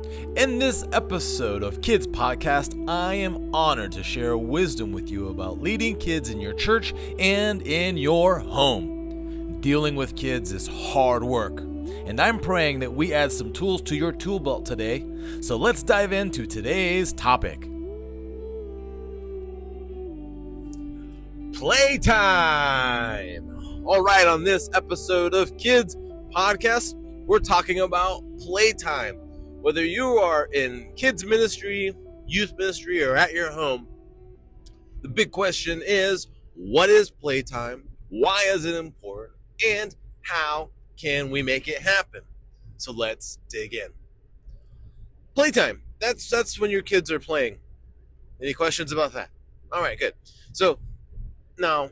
In this episode of Kids Podcast, I am honored to share wisdom with you about leading kids in your church and in your home. Dealing with kids is hard work, and I'm praying that we add some tools to your tool belt today. So let's dive into today's topic. Playtime! All right, on this episode of Kids Podcast, we're talking about playtime. Whether you are in kids ministry, youth ministry, or at your home, the big question is, what is playtime? Why is it important? And how can we make it happen? So let's dig in. Playtime. That's when your kids are playing. Any questions about that? All right, good. So now,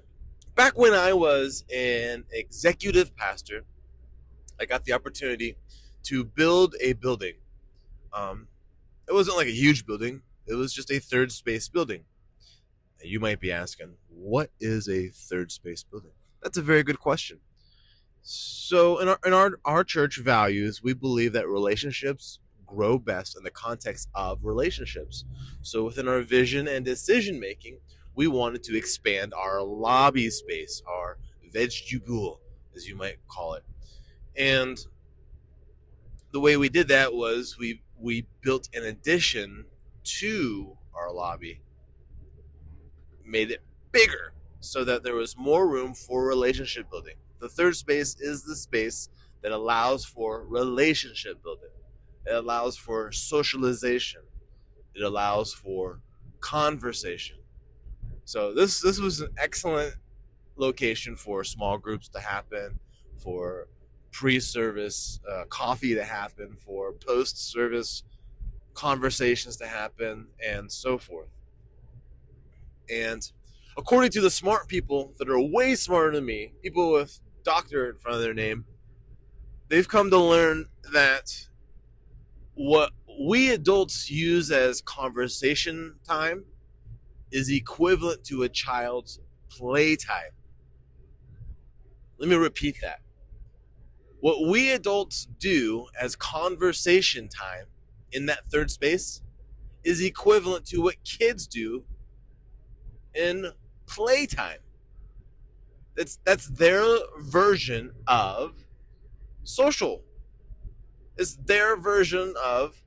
back when I was an executive pastor, I got the opportunity to build a building. It wasn't like a huge building. It was just a third space building. And you might be asking, what is a third space building? That's a very good question. So in our church values, we believe that relationships grow best in the context of relationships. So within our vision and decision making, we wanted to expand our lobby space, our vestibule, as you might call it. And the way we did that was we built an addition to our lobby, made it bigger so that there was more room for relationship building. The third space is the space that allows for relationship building. It allows for socialization. It allows for conversation. So this was an excellent location for small groups to happen, for pre-service coffee to happen, for post-service conversations to happen, and so forth. And according to the smart people that are way smarter than me, people with doctor in front of their name, they've come to learn that what we adults use as conversation time is equivalent to a child's playtime. Let me repeat that. What we adults do as conversation time in that third space is equivalent to what kids do in playtime. That's their version of social. It's their version of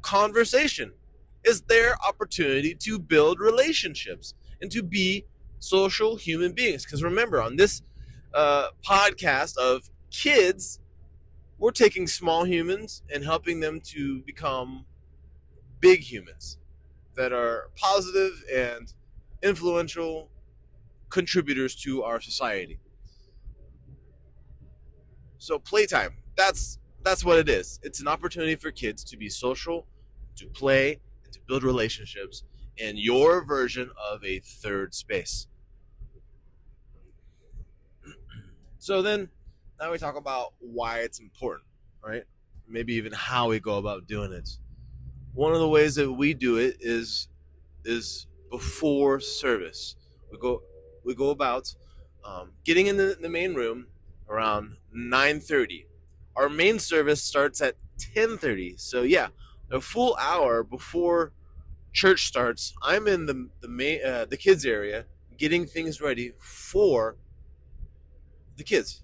conversation. It's their opportunity to build relationships and to be social human beings. Because remember, on this podcast of kids, we're taking small humans and helping them to become big humans that are positive and influential contributors to our society. So playtime, that's what it is. It's an opportunity for kids to be social, to play, and to build relationships in your version of a third space. So then, now we talk about why it's important, right? Maybe even how we go about doing it. One of the ways that we do it is before service. We go about getting in the main room around 9:30. Our main service starts at 10:30. So yeah, a full hour before church starts, I'm in the kids area getting things ready for the kids.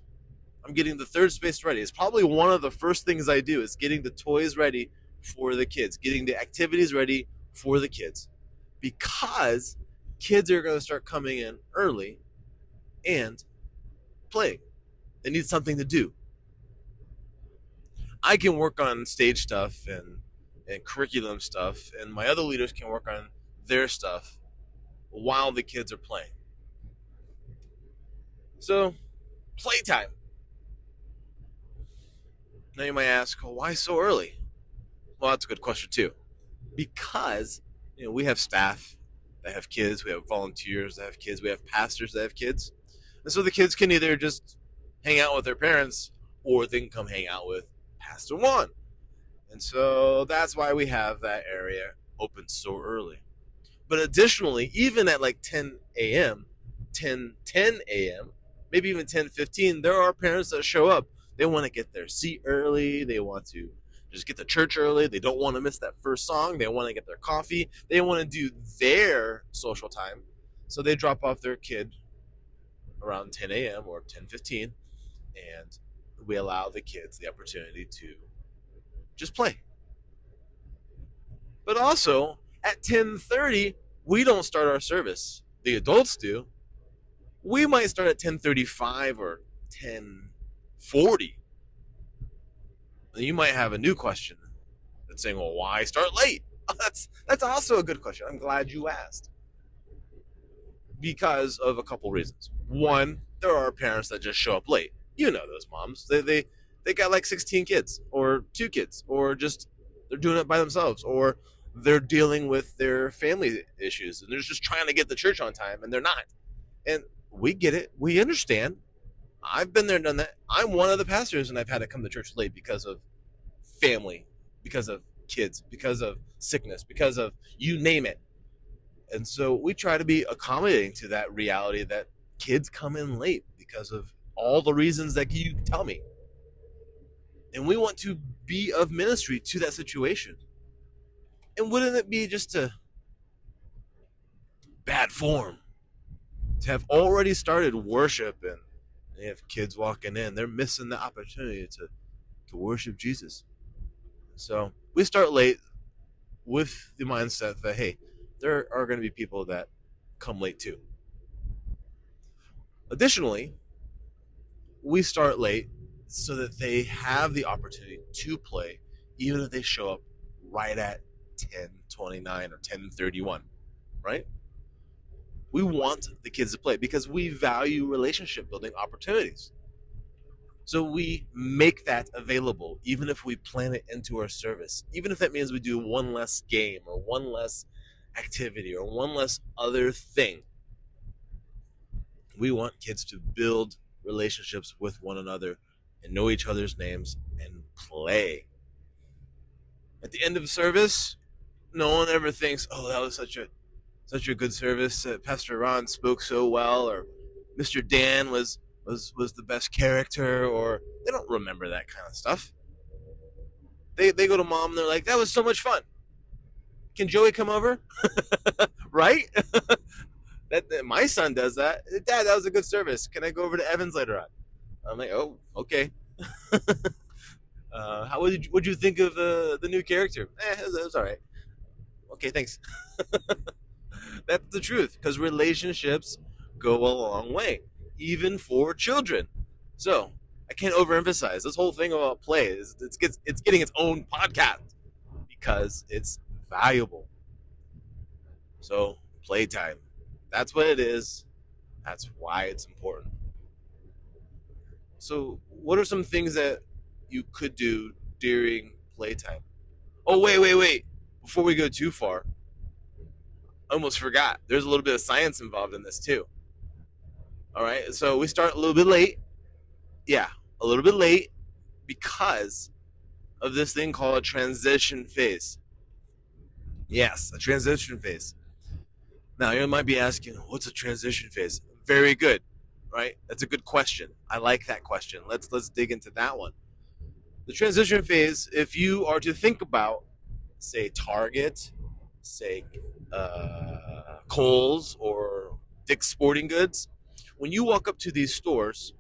I'm getting the third space ready. It's probably one of the first things I do is getting the toys ready for the kids, getting the activities ready for the kids, because kids are going to start coming in early and playing. They need something to do. I can work on stage stuff and curriculum stuff, and my other leaders can work on their stuff while the kids are playing. So, playtime. Now you might ask, well, why so early? Well, that's a good question too. Because we have staff that have kids, we have volunteers that have kids, we have pastors that have kids. And so the kids can either just hang out with their parents or they can come hang out with Pastor Juan. And so that's why we have that area open so early. But additionally, even at like 10 a.m., 10 a.m., maybe even 10:15, there are parents that show up. They want to get their seat early. They want to just get to church early. They don't want to miss that first song. They want to get their coffee. They want to do their social time. So they drop off their kid around 10 a.m. or 10:15, and we allow the kids the opportunity to just play. But also, at 10:30, we don't start our service. The adults do. We might start at 10:35 or 10:40. You might have a new question that's saying, well, why start late? That's also a good question. I'm glad you asked. Because of a couple reasons. One, there are parents that just show up late. You know those moms. They got like 16 kids or 2 kids, or just they're doing it by themselves, or they're dealing with their family issues and they're just trying to get to church on time and they're not. And we get it. We understand. I've been there and done that. I'm one of the pastors and I've had to come to church late because of family, because of kids, because of sickness, because of you name it. And so we try to be accommodating to that reality that kids come in late because of all the reasons that you tell me. And we want to be of ministry to that situation. And wouldn't it be just a bad form to have already started worship and they have kids walking in, they're missing the opportunity to worship Jesus. So we start late with the mindset that, hey, there are going to be people that come late too. Additionally, we start late so that they have the opportunity to play, even if they show up right at 10:29 or 10:31, right? We want the kids to play because we value relationship building opportunities. So we make that available, even if we plan it into our service, even if that means we do one less game or one less activity or one less other thing. We want kids to build relationships with one another and know each other's names and play. At the end of the service, no one ever thinks, oh, that was such a good service. Pastor Ron spoke so well, or Mr. Dan was the best character, or they don't remember that kind of stuff. They go to mom and they're like, that was so much fun. Can Joey come over? Right? that my son does that. Dad, that was a good service. Can I go over to Evans later on? I'm like, oh, okay. How would you think of the new character? It was all right. Okay, thanks. That's the truth, because relationships go a long way, even for children. So I can't overemphasize this whole thing about play. It's getting its own podcast because it's valuable. So playtime, that's what it is. That's why it's important. So what are some things that you could do during playtime? Oh, wait. Before we go too far, I almost forgot. There's a little bit of science involved in this too. All right, so we start a little bit late. Yeah, a little bit late because of this thing called a transition phase. Yes, a transition phase. Now, you might be asking, what's a transition phase? Very good, right? That's a good question. I like that question. Let's dig into that one. The transition phase, if you are to think about, say, Target, say, Kohl's, or Dick's Sporting Goods, when you walk up to these stores,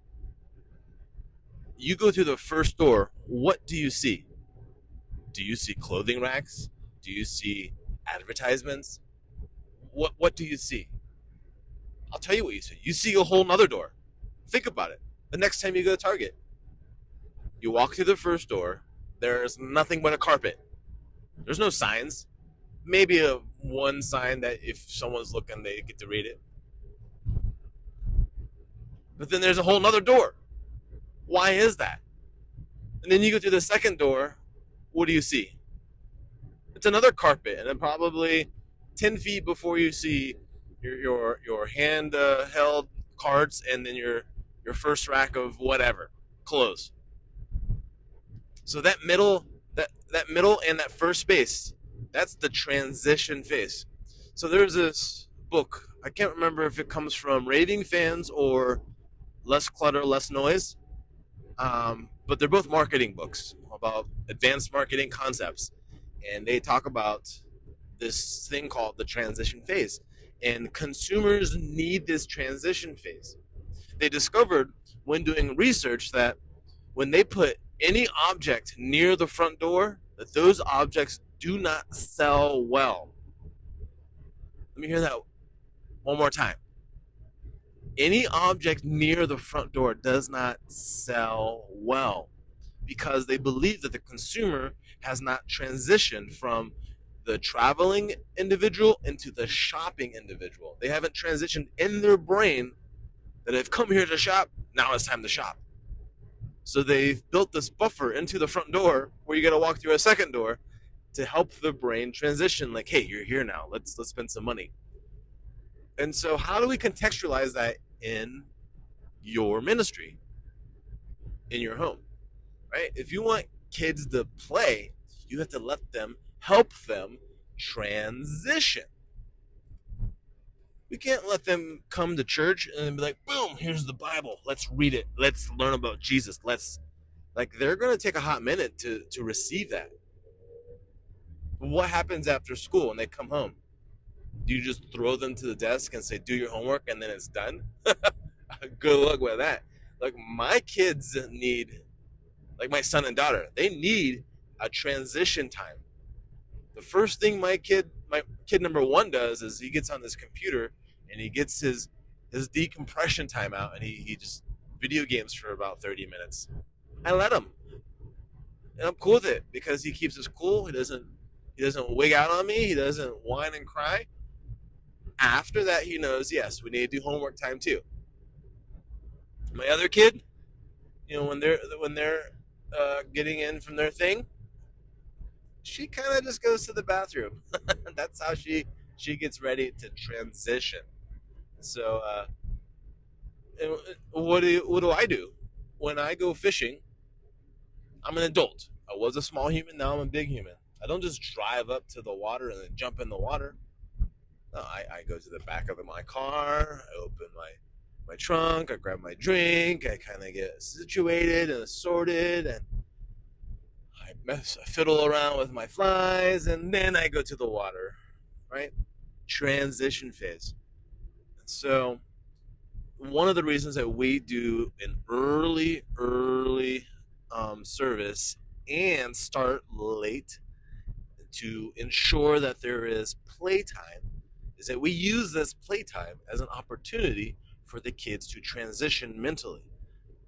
you go through the first door, what do you see? Do you see clothing racks? Do you see advertisements? What do you see? I'll tell you what you see. You see a whole nother door. Think about it. The next time you go to Target, you walk through the first door, there's nothing but a carpet. There's no signs. Maybe one sign that if someone's looking, they get to read it. But then there's a whole nother door. Why is that? And then you go through the second door, what do you see? It's another carpet, and then probably 10 feet before you see your hand held cards, and then your first rack of whatever, clothes. So that middle and that first space, that's the transition phase. So there's this book, I can't remember if it comes from Raving Fans or Less Clutter, Less Noise. but they're both marketing books about advanced marketing concepts, and they talk about this thing called the transition phase, and consumers need this transition phase. They discovered when doing research that when they put any object near the front door, that those objects do not sell well. Let me hear that one more time. Any object near the front door does not sell well because they believe that the consumer has not transitioned from the traveling individual into the shopping individual. They haven't transitioned in their brain that I've come here to shop, now it's time to shop. So they've built this buffer into the front door where you got to walk through a second door to help the brain transition. Like, hey, you're here now. Let's spend some money. And so, how do we contextualize that in your ministry, in your home? Right? If you want kids to play, you have to help them transition. We can't let them come to church and be like, boom, here's the Bible. Let's read it. Let's learn about Jesus. They're going to take a hot minute to receive that. What happens after school when they come home? Do you just throw them to the desk and say, do your homework, and then it's done? Good luck with that. Like, my kids need, like my son and daughter, they need a transition time. The first thing my kid number one does is he gets on this computer and he gets his decompression time out, and he just video games for about 30 minutes. I let him. And I'm cool with it because he keeps us cool. He doesn't wig out on me. He doesn't whine and cry. After that, he knows, yes, we need to do homework time too. My other kid, when they're getting in from their thing, she kind of just goes to the bathroom. That's how she gets ready to transition. So, what do I do when I go fishing? I'm an adult. I was a small human. Now I'm a big human. I don't just drive up to the water and then jump in the water. No, I go to the back of my car. I open my trunk. I grab my drink. I kind of get situated and assorted, and I fiddle around with my flies, and then I go to the water, right? Transition phase. And so one of the reasons that we do an early service and start late to ensure that there is playtime is that we use this playtime as an opportunity for the kids to transition mentally.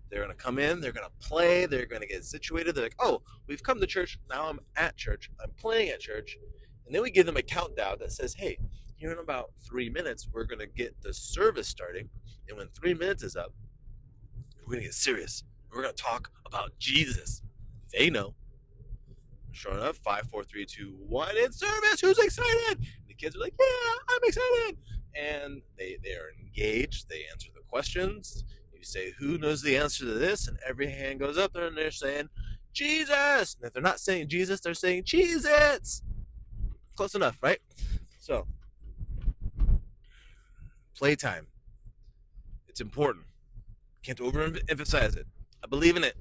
They're going to come in, they're going to play, they're going to get situated. They're like, oh, we've come to church, now I'm at church, I'm playing at church. And then we give them a countdown that says, hey, here in about 3 minutes, we're going to get the service starting. And when 3 minutes is up, we're going to get serious. We're going to talk about Jesus. They know. Sure enough, 5, 4, 3, 2, 1, it's service. Who's excited? And the kids are like, yeah, I'm excited. And they are engaged. They answer the questions. You say, who knows the answer to this? And every hand goes up there and they're saying, Jesus. And if they're not saying Jesus, they're saying Cheez-Its. Close enough, right? So, playtime. It's important. Can't overemphasize it. I believe in it.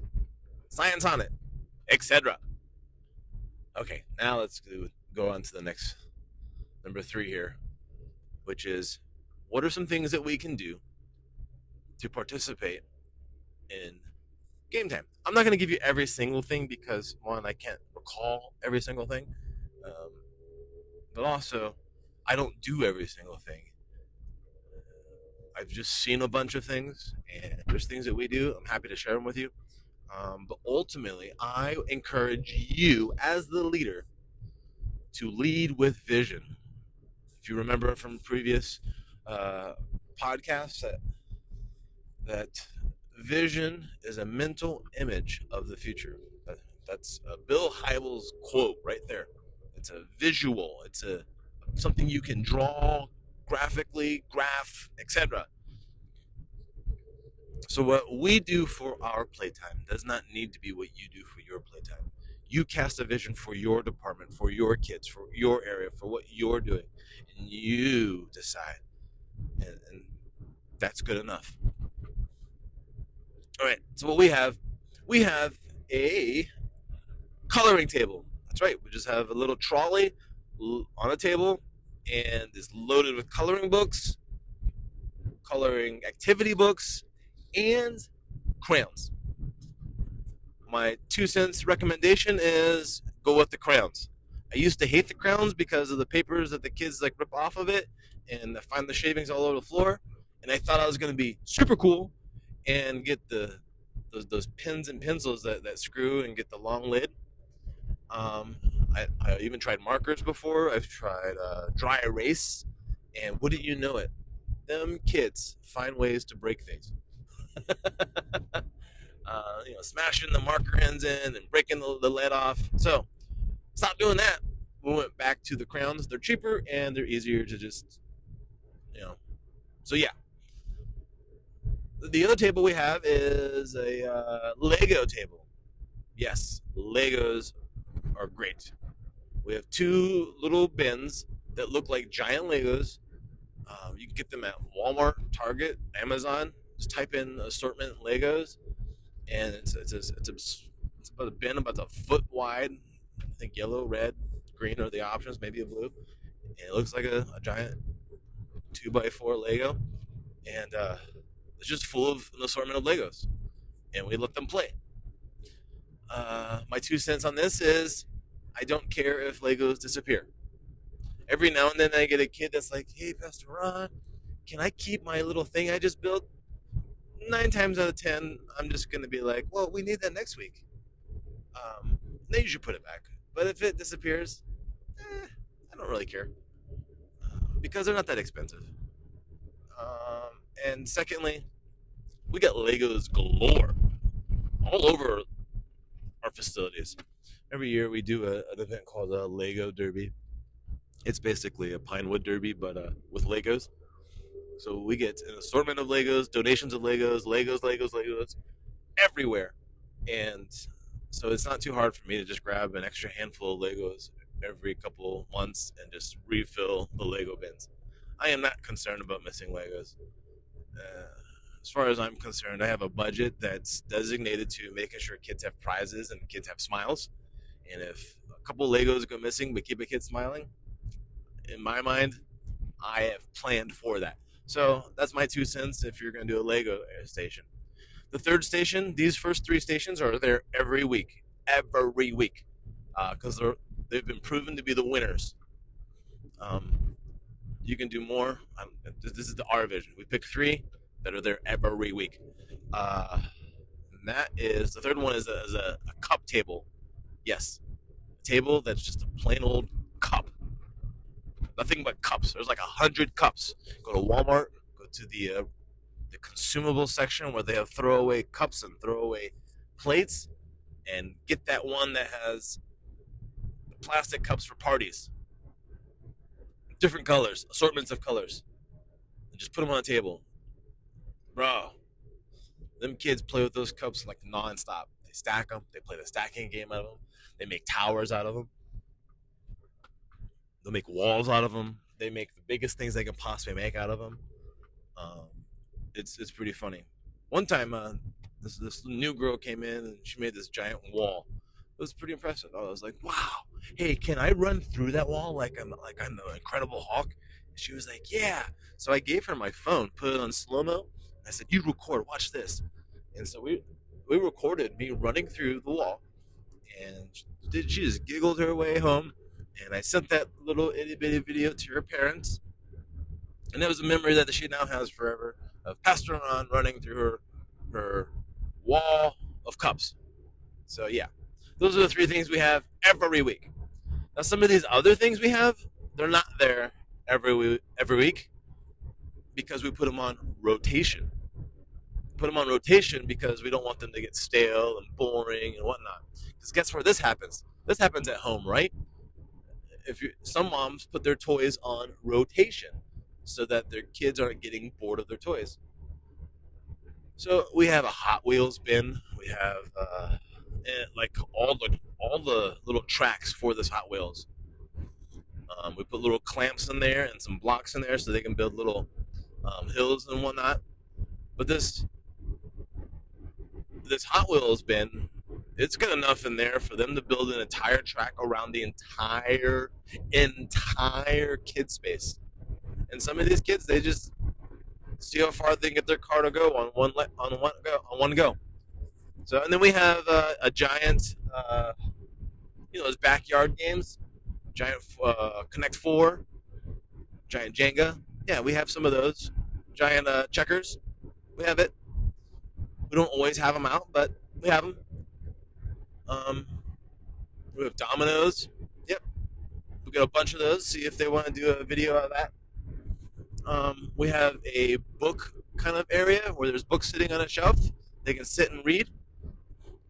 Science on it, etc. Okay, now let's go on to the next number 3 here, which is, what are some things that we can do to participate in game time? I'm not going to give you every single thing because, one, I can't recall every single thing, but also, I don't do every single thing. I've just seen a bunch of things, and there's things that we do. I'm happy to share them with you. But ultimately, I encourage you as the leader to lead with vision. If you remember from previous podcasts, that vision is a mental image of the future. That's Bill Hybels' quote right there. It's a visual. It's something you can draw graphically, graph, etc. So what we do for our playtime does not need to be what you do for your playtime. You cast a vision for your department, for your kids, for your area, for what you're doing, and you decide. And that's good enough. All right, so what we have a coloring table. That's right. We just have a little trolley on a table, and it's loaded with coloring books, coloring activity books, and crayons. My 2 cents recommendation is go with the crayons. I used to hate the crayons because of the papers that the kids like rip off of it, and I find the shavings all over the floor. And I thought I was going to be super cool and get those pins and pencils that screw and get the long lid. I even tried markers before. I've tried dry erase, and wouldn't you know it, them kids find ways to break things. Smashing the marker ends in and breaking the lead off. So stop doing that. We went back to the crayons. They're cheaper and they're easier to just, you know. So yeah. The other table we have is a Lego table. Yes, Legos are great. We have two little bins that look like giant Legos. You can get them at Walmart, Target, Amazon. Just type in assortment Legos, and it's about a bin about a foot wide. I think yellow, red, green are the options, maybe a blue. And it looks like a giant 2x4 Lego, and it's just full of an assortment of Legos, and we let them play. My 2 cents on this is I don't care if Legos disappear. Every now and then I get a kid that's like, "Hey, Pastor Ron, can I keep my little thing I just built?" 9 times out of 10, I'm just going to be like, "Well, we need that next week." Then you should put it back. But if it disappears, I don't really care because they're not that expensive. And secondly, we got Legos galore all over our facilities. Every year we do an event called a Lego Derby. It's basically a Pinewood Derby, but with Legos. So we get an assortment of Legos, donations of Legos, everywhere. And so it's not too hard for me to just grab an extra handful of Legos every couple months and just refill the Lego bins. I am not concerned about missing Legos. As far as I'm concerned, I have a budget that's designated to making sure kids have prizes and kids have smiles. And if a couple Legos go missing but keep a kid smiling, in my mind, I have planned for that. So that's my 2 cents if you're going to do a Lego station. The third station, these first three stations are there every week, because they've been proven to be the winners. You can do more. This is our vision. We pick three that are there every week. And that is, the third one is a cup table. Yes, a table that's just a plain old cup. Nothing but cups. There's like 100 cups. Go to Walmart, go to the consumable section where they have throwaway cups and throwaway plates, and get that one that has the plastic cups for parties. Different colors, assortments of colors. And just put them on the table. Bro, them kids play with those cups like nonstop. They stack them. They play the stacking game out of them. They make towers out of them. They'll make walls out of them. They make the biggest things they can possibly make out of them. It's pretty funny. One time, this new girl came in and she made this giant wall. It was pretty impressive. I was like, "Wow, hey, can I run through that wall like I'm the Incredible Hulk?" And she was like, "Yeah." So I gave her my phone, put it on slow mo. I said, "You record, watch this." And so we recorded me running through the wall, and she just giggled her way home. And I sent that little itty bitty video to her parents, and it was a memory that she now has forever of Pastor Ron running through her wall of cups. So yeah, those are the three things we have every week. Now some of these other things we have, they're not there every week because we put them on rotation. Put them on rotation because we don't want them to get stale and boring and whatnot. Because guess where this happens? This happens at home, right? Some moms put their toys on rotation so that their kids aren't getting bored of their toys. So we have a Hot Wheels bin. We have like all the little tracks for this Hot Wheels. We put little clamps in there and some blocks in there so they can build little hills and whatnot. But this Hot Wheels bin it's good enough in there for them to build an entire track around the entire kid space. And some of these kids, they just see how far they can get their car to go on one go. So, and then we have a giant, those backyard games, giant Connect Four, giant Jenga. Yeah, we have some of those. Giant checkers. We have it. We don't always have them out, but we have them. We have dominoes. Yep, we got a bunch of those. See if they want to do a video of that. We have a book kind of area where there's books sitting on a shelf. They can sit and read.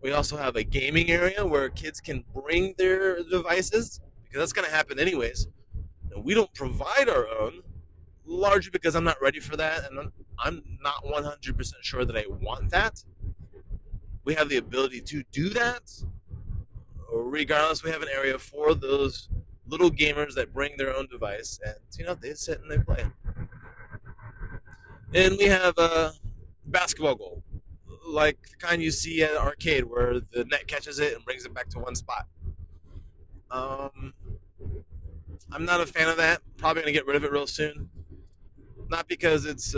We also have a gaming area where kids can bring their devices, because that's going to happen anyways. And we don't provide our own, largely because I'm not ready for that, and I'm not 100% sure that I want that. We have the ability to do that. Regardless, we have an area for those little gamers that bring their own device, and they sit and they play. And we have a basketball goal, like the kind you see at an arcade where the net catches it and brings it back to one spot. I'm not a fan of that. Probably going to get rid of it real soon. Not because it's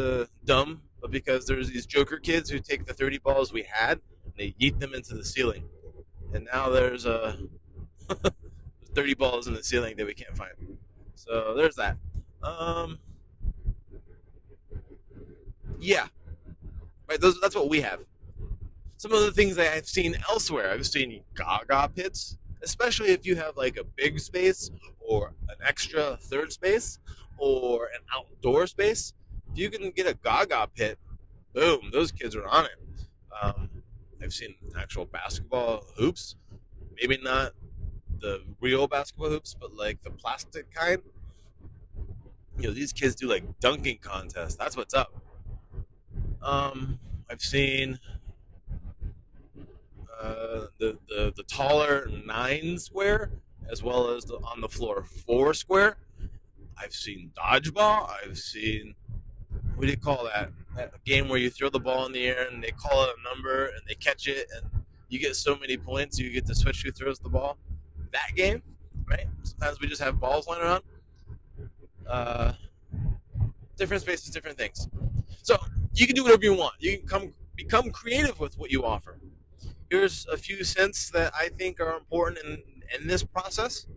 dumb, but because there's these joker kids who take the 30 balls we had and they yeet them into the ceiling. And now there's 30 balls in the ceiling that we can't find. So there's that. Yeah. Right, that's what we have. Some of the things that I've seen elsewhere, I've seen Gaga pits, especially if you have like a big space or an extra third space or an outdoor space. If you can get a Gaga pit, boom, those kids are on it. I've seen actual basketball hoops, maybe not the real basketball hoops, but like the plastic kind. These kids do like dunking contests. That's what's up. I've seen the taller 9 square as well as the on the floor 4 square. I've seen dodgeball. I've seen, what do you call that? A game where you throw the ball in the air and they call it a number and they catch it and you get so many points, you get to switch who throws the ball. That game, right? Sometimes we just have balls lying around. Different spaces, different things. So you can do whatever you want. You can become creative with what you offer. Here's a few cents that I think are important in this process.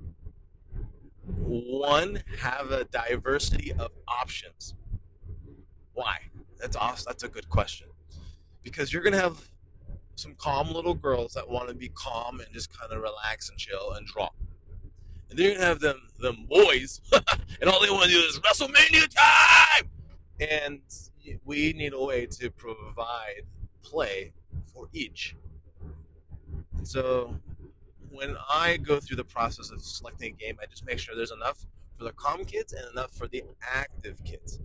1, have a diversity of options. Why? That's awesome. That's a good question. Because you're going to have some calm little girls that want to be calm and just kind of relax and chill and draw. And then you're going to have them boys, and all they want to do is WrestleMania time! And we need a way to provide play for each. And so when I go through the process of selecting a game, I just make sure there's enough for the calm kids and enough for the active kids.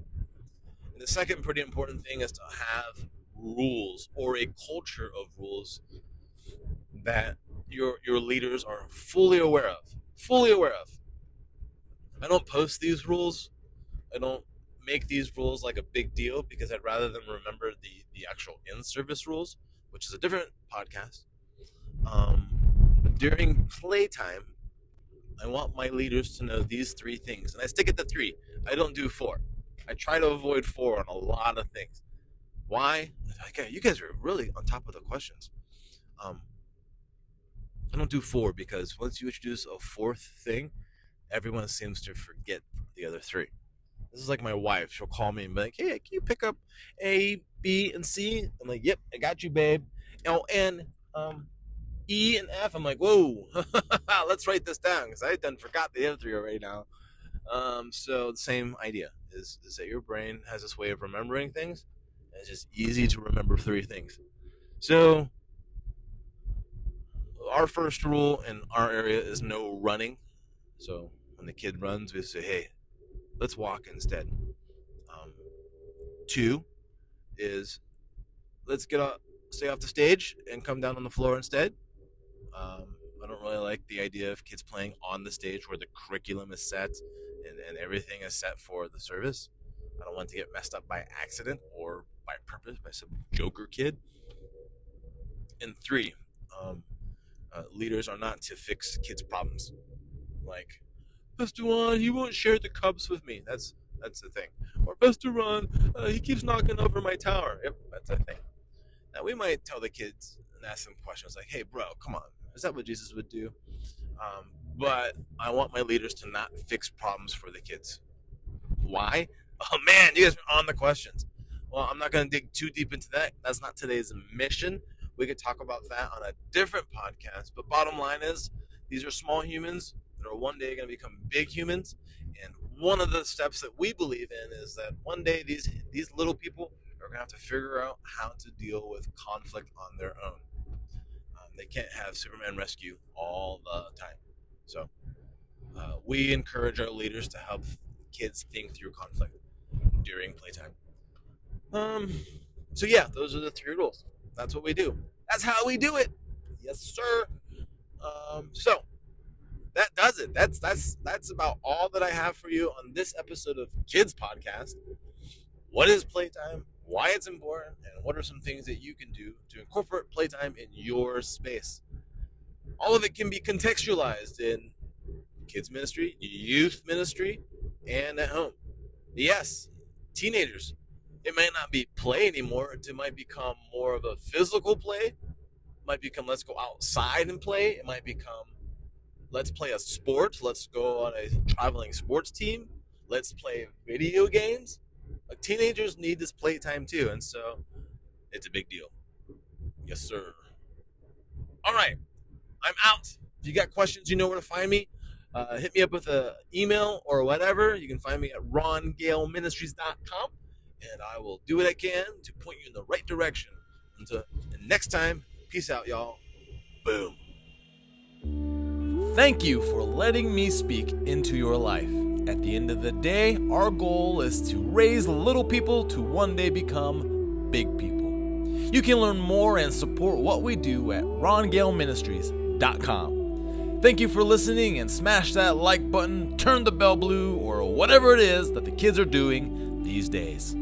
And the second pretty important thing is to have rules or a culture of rules that your leaders are fully aware of. I don't post these rules. I don't make these rules like a big deal because I'd rather them remember the actual in-service rules, which is a different podcast. During playtime, I want my leaders to know these 3 things, and I stick at the 3. I don't do 4. I try to avoid 4 on a lot of things. Why? Okay, you guys are really on top of the questions. I don't do 4 because once you introduce a 4th thing, everyone seems to forget the other 3. This is like my wife. She'll call me and be like, "Hey, can you pick up A, B, and C?" I'm like, "Yep, I got you, babe." And E and F. I'm like, "Whoa, let's write this down because I done forgot the other 3 already now." So the same idea is that your brain has this way of remembering things. And it's just easy to remember 3 things. So our first rule in our area is no running. So when the kid runs, we say, "Hey, let's walk instead." 2 is let's stay off the stage and come down on the floor instead. I don't really like the idea of kids playing on the stage where the curriculum is set and everything is set for the service. I don't want to get messed up by accident or by purpose by some joker kid. And 3, Leaders are not to fix kids' problems. Like, Pastor Ron, he won't share the cups with me. That's the thing. Or Pastor Ron, he keeps knocking over my tower. Yep, that's the thing. Now, we might tell the kids and ask them questions like, hey, bro, come on. Is that what Jesus would do? But I want my leaders to not fix problems for the kids. Why? Oh, man, you guys are on the questions. Well, I'm not going to dig too deep into that. That's not today's mission. We could talk about that on a different podcast. But bottom line is, these are small humans that are one day going to become big humans. And one of the steps that we believe in is that one day these little people are going to have to figure out how to deal with conflict on their own. They can't have Superman rescue all the time. So we encourage our leaders to help kids think through conflict during playtime. So yeah, those are the 3 rules. That's what we do. That's how we do it. Yes, sir. So that does it. That's about all that I have for you on this episode of Kids Podcast. What is playtime? Why it's important, and what are some things that you can do to incorporate playtime in your space? All of it can be contextualized in kids ministry, youth ministry, and at home. Yes, teenagers. It might not be play anymore. It might become more of a physical play. It might become let's go outside and play. It might become let's play a sport. Let's go on a traveling sports team. Let's play video games. Like, teenagers need this playtime too, and so it's a big deal. Yes, sir. All right, I'm out. If you got questions, you know where to find me. Hit me up with an email or whatever. You can find me at rongaleministries.com, and I will do what I can to point you in the right direction. Until next time, peace out, y'all. Boom. Thank you for letting me speak into your life. At the end of the day, our goal is to raise little people to one day become big people. You can learn more and support what we do at rongaleministries.com. Thank you for listening, and smash that like button, turn the bell blue, or whatever it is that the kids are doing these days.